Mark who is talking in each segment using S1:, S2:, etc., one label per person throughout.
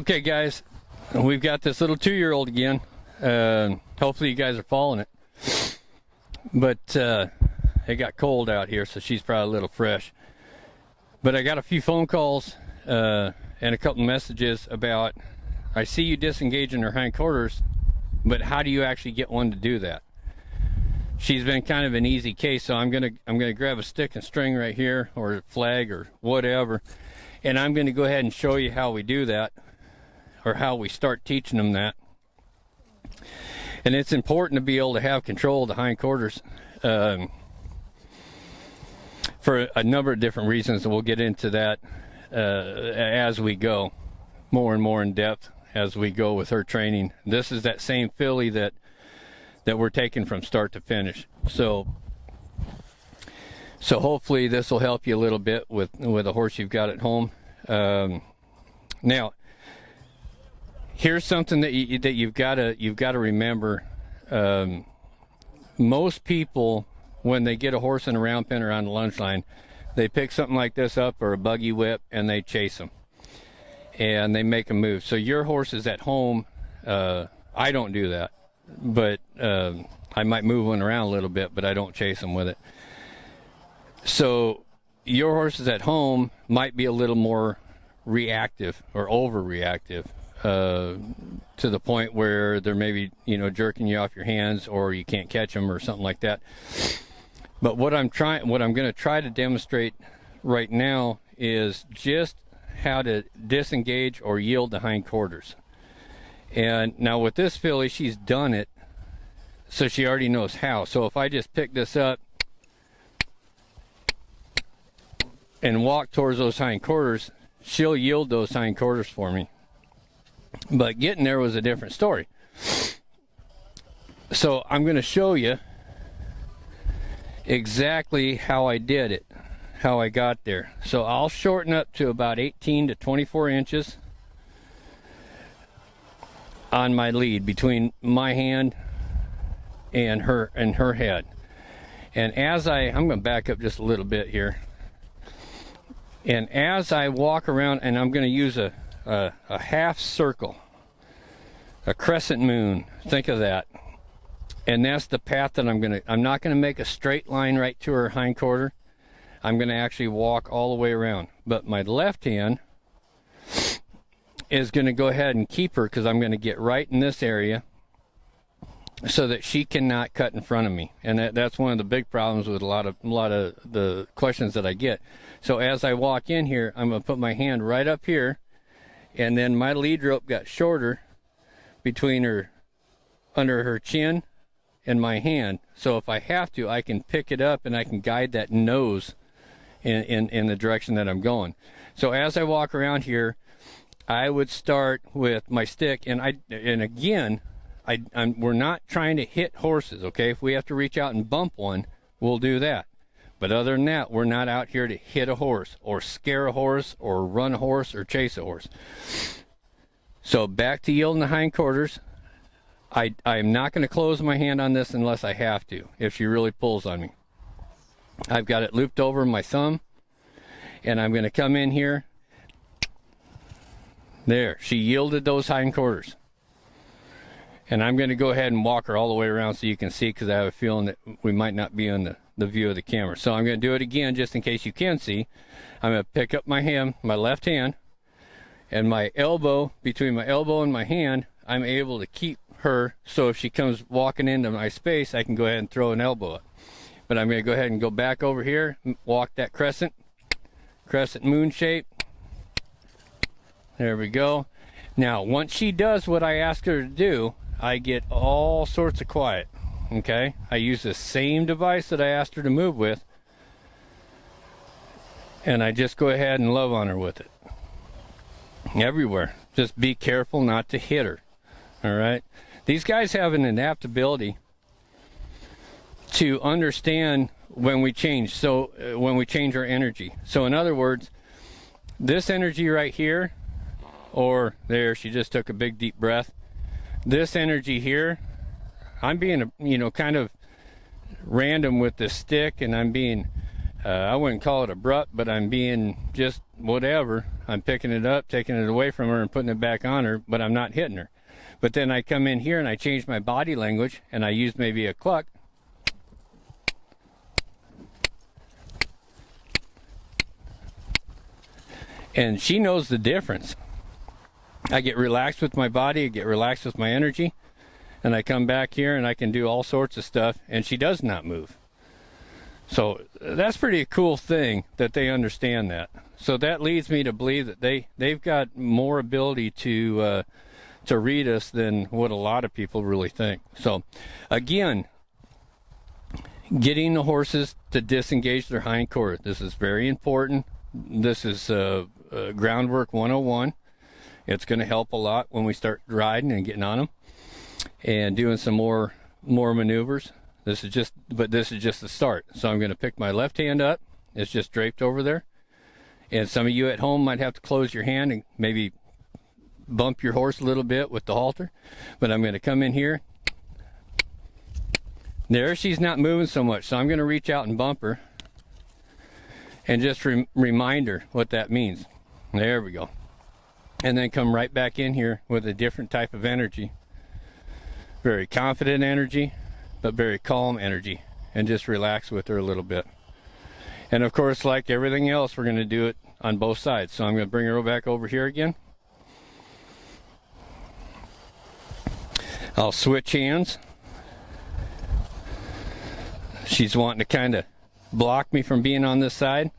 S1: Okay, guys, we've got this little 2-year-old again. Hopefully you guys are following it. But it got cold out here, so she's probably a little fresh. But I got a few phone calls and a couple messages about, I see you disengaging her hindquarters, but how do you actually get one to do that? She's been kind of an easy case, so I'm gonna grab a stick and string right here, or a flag or whatever, and I'm gonna go ahead and show you how we do that, or how we start teaching them that. And it's important to be able to have control of the hindquarters for a number of different reasons, and we'll get into that as we go more and more in depth as we go with her training. This is that same filly that we're taking from start to finish. So hopefully this will help you a little bit with a horse you've got at home. Now, here's something that you've got to remember. Most people, when they get a horse in a round pen or on the lunge line, they pick something like this up, or a buggy whip, and they chase them, and they make a move. So your horse is at home. I don't do that, but I might move one around a little bit, but I don't chase them with it. So your horse is at home might be a little more reactive or overreactive, to the point where they're maybe, jerking you off your hands, or you can't catch them or something like that. But what I'm going to try to demonstrate right now is just how to disengage or yield the hindquarters. And now with this filly, she's done it, so she already knows how. So if I just pick this up and walk towards those hindquarters, she'll yield those hindquarters for me. But getting there was a different story. So I'm going to show you exactly how I did it, how I got there. So I'll shorten up to about 18 to 24 inches on my lead between my hand and her head. And as I'm going to back up just a little bit here. And as I walk around, and I'm going to use a half circle, a crescent moon, think of that. And that's the path that I'm not going to make a straight line right to her hindquarter. I'm going to actually walk all the way around. But my left hand is going to go ahead and keep her, because I'm going to get right in this area so that she cannot cut in front of me. And that's one of the big problems with a lot of the questions that I get. So as I walk in here, I'm going to put my hand right up here, and then my lead rope got shorter between her, under her chin and my hand. So if I have to, I can pick it up and I can guide that nose in the direction that I'm going. So as I walk around here, I would start with my stick, and again, we're not trying to hit horses, okay? If we have to reach out and bump one, we'll do that. But other than that, we're not out here to hit a horse or scare a horse or run a horse or chase a horse. So back to yielding the hindquarters. I'm not going to close my hand on this unless I have to, if she really pulls on me. I've got it looped over my thumb, and I'm going to come in here. There, she yielded those hindquarters. And I'm going to go ahead and walk her all the way around so you can see, because I have a feeling that we might not be on the view of the camera. So I'm going to do it again just in case you can see. I'm going to pick up my hand, my left hand, and my elbow, between my elbow and my hand, I'm able to keep her, so if she comes walking into my space, I can go ahead and throw an elbow up. But I'm going to go ahead and go back over here, walk that crescent moon shape. There we go. Now, once she does what I ask her to do, I get all sorts of quiet, okay? I use the same device that I asked her to move with, and I just go ahead and love on her with it. Everywhere. Just be careful not to hit her, all right? These guys have an adaptability to understand when we change, so when we change our energy. So in other words, this energy right here, or there, she just took a big deep breath. This energy here, I'm being, kind of random with the stick, and I'm being, I wouldn't call it abrupt, but I'm being just whatever, I'm picking it up, taking it away from her and putting it back on her, but I'm not hitting her. But then I come in here and I change my body language and I use maybe a cluck. And she knows the difference. I get relaxed with my body, I get relaxed with my energy, and I come back here and I can do all sorts of stuff, and she does not move. So that's pretty cool thing that they understand that. So that leads me to believe that they've got more ability to read us than what a lot of people really think. So again, getting the horses to disengage their hindquarter. This is very important. This is groundwork 101. It's going to help a lot when we start riding and getting on them and doing some more maneuvers. This is just the start. So I'm going to pick my left hand up. It's just draped over there. And some of you at home might have to close your hand and maybe bump your horse a little bit with the halter. But I'm going to come in here. There, she's not moving so much. So I'm going to reach out and bump her and just remind her what that means. There we go. And then come right back in here with a different type of energy. Very confident energy, but very calm energy. And just relax with her a little bit. And of course, like everything else, we're going to do it on both sides. So I'm going to bring her back over here again. I'll switch hands. She's wanting to kind of block me from being on this side.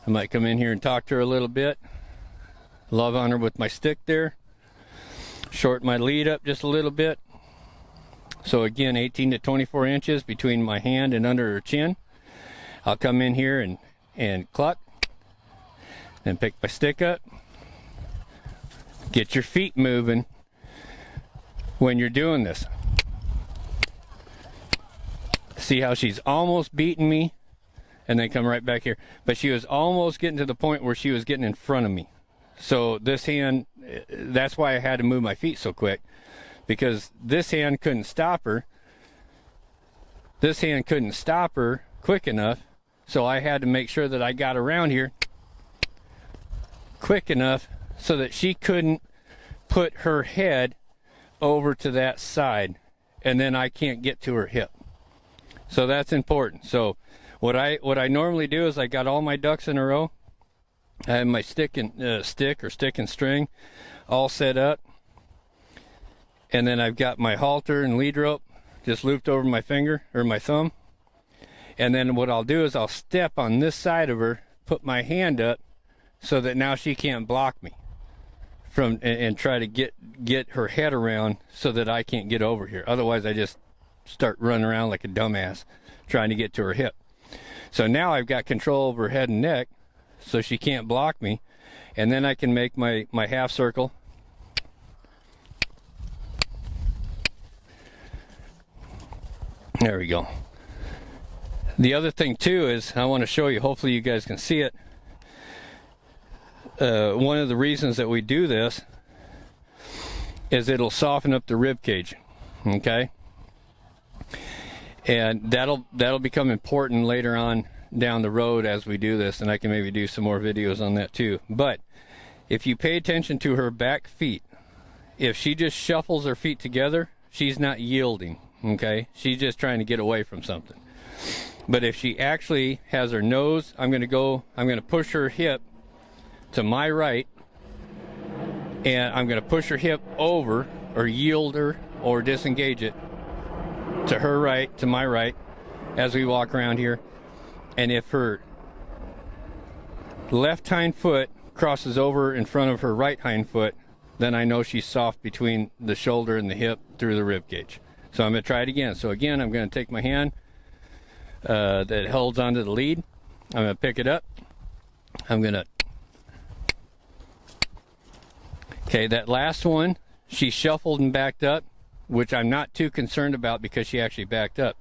S1: I might come in here and talk to her a little bit. Love on her with my stick there. Shorten my lead up just a little bit. So again, 18 to 24 inches between my hand and under her chin. I'll come in here and cluck. Then pick my stick up. Get your feet moving when you're doing this. See how she's almost beating me? And then come right back here. But she was almost getting to the point where she was getting in front of me. So this hand, that's why I had to move my feet so quick. Because this hand couldn't stop her. This hand couldn't stop her quick enough. So I had to make sure that I got around here quick enough so that she couldn't put her head over to that side. And then I can't get to her hip. So that's important. So what I normally do is I got all my ducks in a row. I have my stick and string all set up. And then I've got my halter and lead rope just looped over my finger or my thumb. And then what I'll do is I'll step on this side of her, put my hand up so that now she can't block me from and try to get her head around so that I can't get over here. Otherwise I just start running around like a dumbass trying to get to her hip. So now I've got control over her head and neck so she can't block me. And then I can make my half circle. There we go. The other thing too is I want to show you, hopefully you guys can see it. One of the reasons that we do this is it'll soften up the rib cage. Okay? And that'll become important later on down the road as we do this, and I can maybe do some more videos on that too. But if you pay attention to her back feet, if she just shuffles her feet together, she's not yielding. Okay, she's just trying to get away from something. But if she actually has her nose, I'm going to push her hip to my right, and I'm going to push her hip over or yield her or disengage it to her right, to my right, as we walk around here. And if her left hind foot crosses over in front of her right hind foot, then I know she's soft between the shoulder and the hip through the rib cage. So I'm going to try it again. So again, I'm going to take my hand that holds onto the lead. I'm going to pick it up. I'm going to... Okay, that last one, she shuffled and backed up, which I'm not too concerned about because she actually backed up.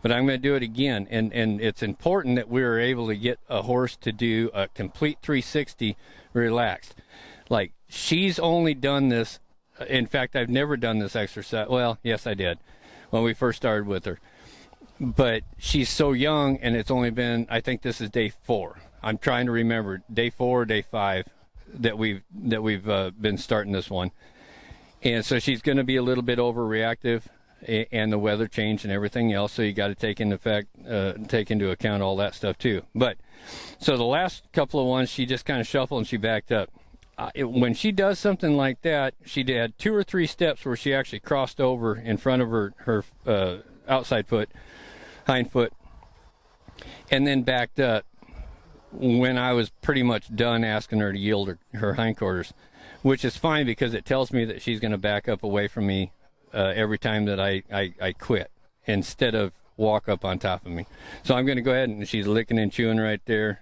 S1: But I'm going to do it again. And it's important that we're able to get a horse to do a complete 360 relaxed. Like, she's only done this. In fact, I've never done this exercise. Well, yes, I did when we first started with her. but she's so young, and it's only been, I think this is day 4. I'm trying to remember, day 4 or day 5 that we've been starting this one. And so she's going to be a little bit overreactive, and the weather change and everything else. So you got to take into account all that stuff too. But so the last couple of ones, she just kind of shuffled and she backed up. When she does something like that, she had 2 or 3 steps where she actually crossed over in front of her outside foot, hind foot, and then backed up when I was pretty much done asking her to yield her hindquarters, which is fine because it tells me that she's going to back up away from me every time that I quit instead of walk up on top of me. So I'm going to go ahead, and she's licking and chewing right there.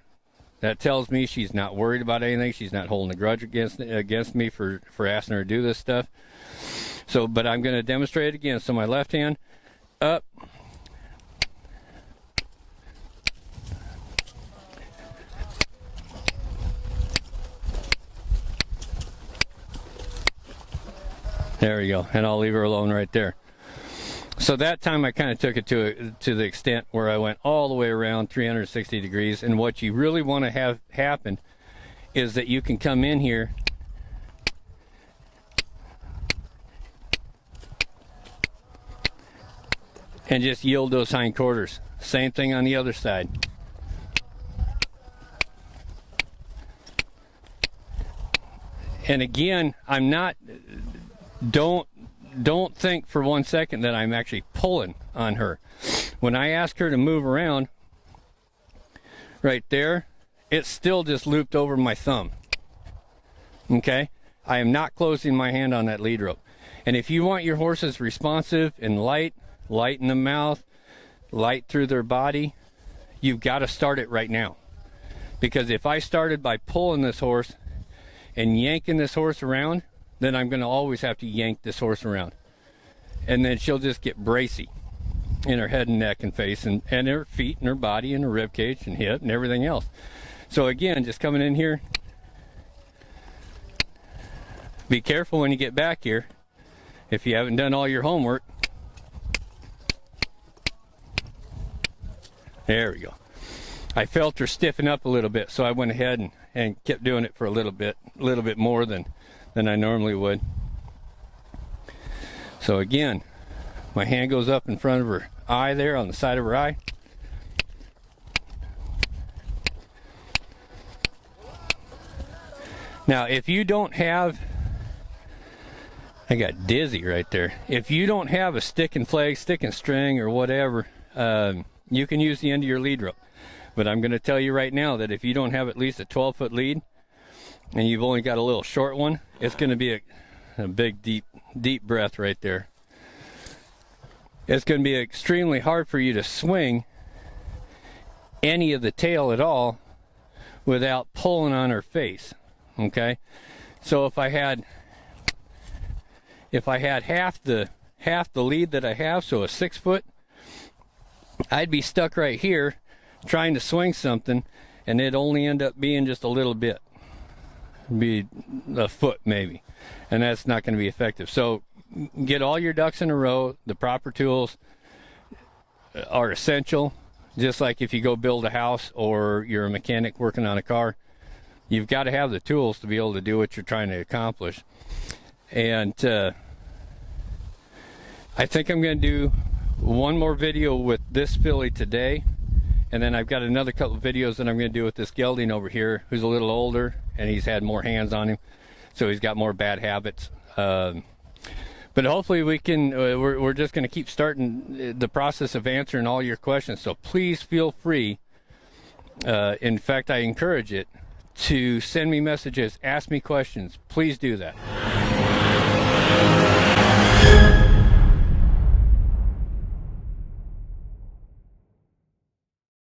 S1: That tells me she's not worried about anything. She's not holding a grudge against me for asking her to do this stuff. So, but I'm going to demonstrate it again. So my left hand up. There we go. And I'll leave her alone right there. So that time I kind of took it to the extent where I went all the way around 360 degrees. And what you really want to have happen is that you can come in here and just yield those hindquarters. Same thing on the other side. And again, I'm not, don't think for one second that I'm actually pulling on her. When I ask her to move around right there, it's still just looped over my thumb. Okay? I am not closing my hand on that lead rope. And if you want your horses responsive and light in the mouth, light through their body, you've got to start it right now. Because if I started by pulling this horse and yanking this horse around, then I'm going to always have to yank this horse around. And then she'll just get bracy in her head and neck and face and her feet and her body and her rib cage and hip and everything else. So again, just coming in here. Be careful when you get back here if you haven't done all your homework. There we go. I felt her stiffen up a little bit, so I went ahead and kept doing it for a little bit more than I normally would. So again, my hand goes up in front of her eye there, on the side of her eye. Now, if you don't have, I got dizzy right there. If you don't have a stick and flag, stick and string, or whatever, you can use the end of your lead rope. But I'm going to tell you right now that if you don't have at least a 12-foot lead, and you've only got a little short one, it's going to be a big, deep breath right there. It's going to be extremely hard for you to swing any of the tail at all without pulling on her face. Okay? So if I had half the lead that I have, so a 6-foot, I'd be stuck right here trying to swing something, and it'd only end up being just a little bit. Be a foot maybe, and that's not going to be effective. So get all your ducks in a row. The proper tools are essential. Just like if you go build a house or you're a mechanic working on a car, you've got to have the tools to be able to do what you're trying to accomplish. And I think I'm going to do one more video with this filly today, and then I've got another couple of videos that I'm going to do with this gelding over here, who's a little older, and he's had more hands on him, so he's got more bad habits. But hopefully we can, we're just going to keep starting the process of answering all your questions. So please feel free, in fact, I encourage it, to send me messages, ask me questions. Please do that.